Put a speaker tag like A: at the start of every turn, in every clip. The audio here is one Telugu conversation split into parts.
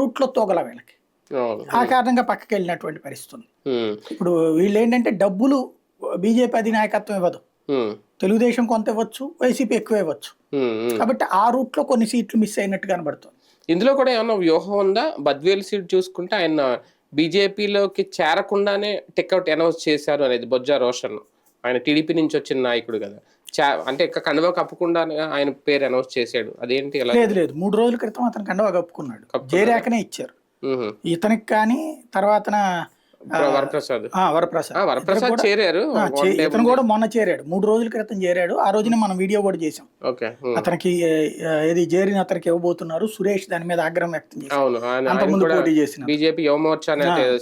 A: రూట్ లో తోగల వీళ్ళకి. ఆ కారణంగా పక్కకి వెళ్ళినటువంటి పరిస్థితి ఉంది. ఇప్పుడు వీళ్ళు ఏంటంటే డబ్బులు బీజేపీ అధినాయకత్వం ఇవ్వదు, తెలుగుదేశం కొంత ఇవ్వచ్చు, వైసీపీ ఎక్కువ ఇవ్వచ్చు. కాబట్టి ఆ రూట్ లో కొన్ని సీట్లు మిస్ అయినట్టు కనబడుతుంది.
B: ఇందులో కూడా ఏమన్నా వ్యూహం ఉందా? బద్వేల్ సీట్ చూసుకుంటే ఆయన బీజేపీలోకి చేరకుండానే టెక్అవుట్ అనౌన్స్ చేశారు అనేది బొజ్జ రోషన్. ఆయన టీడీపీ నుంచి వచ్చిన నాయకుడు కదా, అంటే కండువా కప్పకుండా ఆయన పేరు అనౌన్స్ చేశాడు. అదేంటి?
A: లేదు లేదు, 3 రోజుల క్రితం అతను కండువా కప్పుకున్నాడు, జయరేఖనే ఇచ్చారు ఇతనికి. కానీ తర్వాత
B: వరప్రసాద్ చేరారు,
A: ఇతను కూడా మొన్న చేరాడు, 3 రోజుల క్రితం చేరాడు. ఆ రోజున మనం వీడియో కూడా చేసాం. అతనికి ఏది చేరిన అతనికి ఇవ్వబోతున్నారు, సురేష్ దాని మీద ఆగ్రహం వ్యక్తం చేశారు. అంతకుముందు పోటీ చేసిన
B: బీజేపీ యువమోర్చా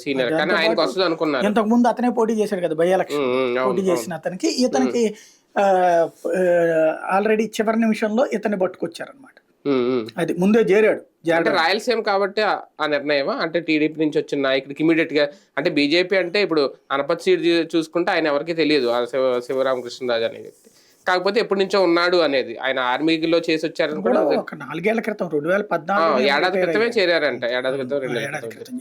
B: సీనియర్, కానీ ఆయనకు వస్తుంది అనుకున్నారు.
A: ఇంతకు ముందు అతనే పోటీ చేశాడు కదా బై ఎలక్షన్, పోటీ చేసిన అతనికి ఇతనికి ఆల్రెడీ చివరి నిమిషంలో ఇతన్ని పట్టుకొచ్చారనమాట. అది ముందే చేరాడు.
B: అంటే రాయలసీమ కాబట్టి ఆ నిర్ణయమా? అంటే టీడీపీ నుంచి వచ్చిన నాయకుడికి ఇమీడియట్ గా, అంటే బీజేపీ అంటే ఇప్పుడు అనపత్ సీట్ చూసుకుంటే ఆయన ఎవరికి తెలియదు, శివరామకృష్ణరాజు అనే వ్యక్తి. కాకపోతే ఎప్పటి నుంచో ఉన్నాడు అనేది, ఆయన ఆర్మీలో చేసి వచ్చారని కూడా.
A: ఒక 4 ఏళ్ల క్రితం 2014
B: ఏడాది క్రితమే చేరారంట, ఏడాది క్రితం 2 ఏళ్ల క్రితం.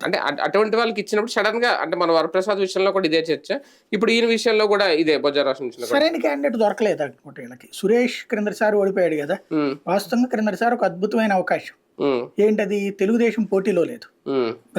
B: అంటే అటువంటి వాళ్ళకి ఇచ్చినప్పుడు సడన్ గా, అంటే మన వరప్రసాద్ విషయంలో కూడా ఇదే చర్చ, ఇప్పుడు ఈయన విషయంలో కూడా ఇదే బొజ్జ రోషన్
A: సరైన క్యాండిడేట్ దొరకలేదు అనుకుంటే వీళ్ళకి. సురేష్ క్రిందసారి ఓడిపోయాడు కదా, వాస్తవంగా క్రిందసారి ఒక అద్భుతమైన అవకాశం. ఏంటది? తెలుగుదేశం పోటీలో లేదు.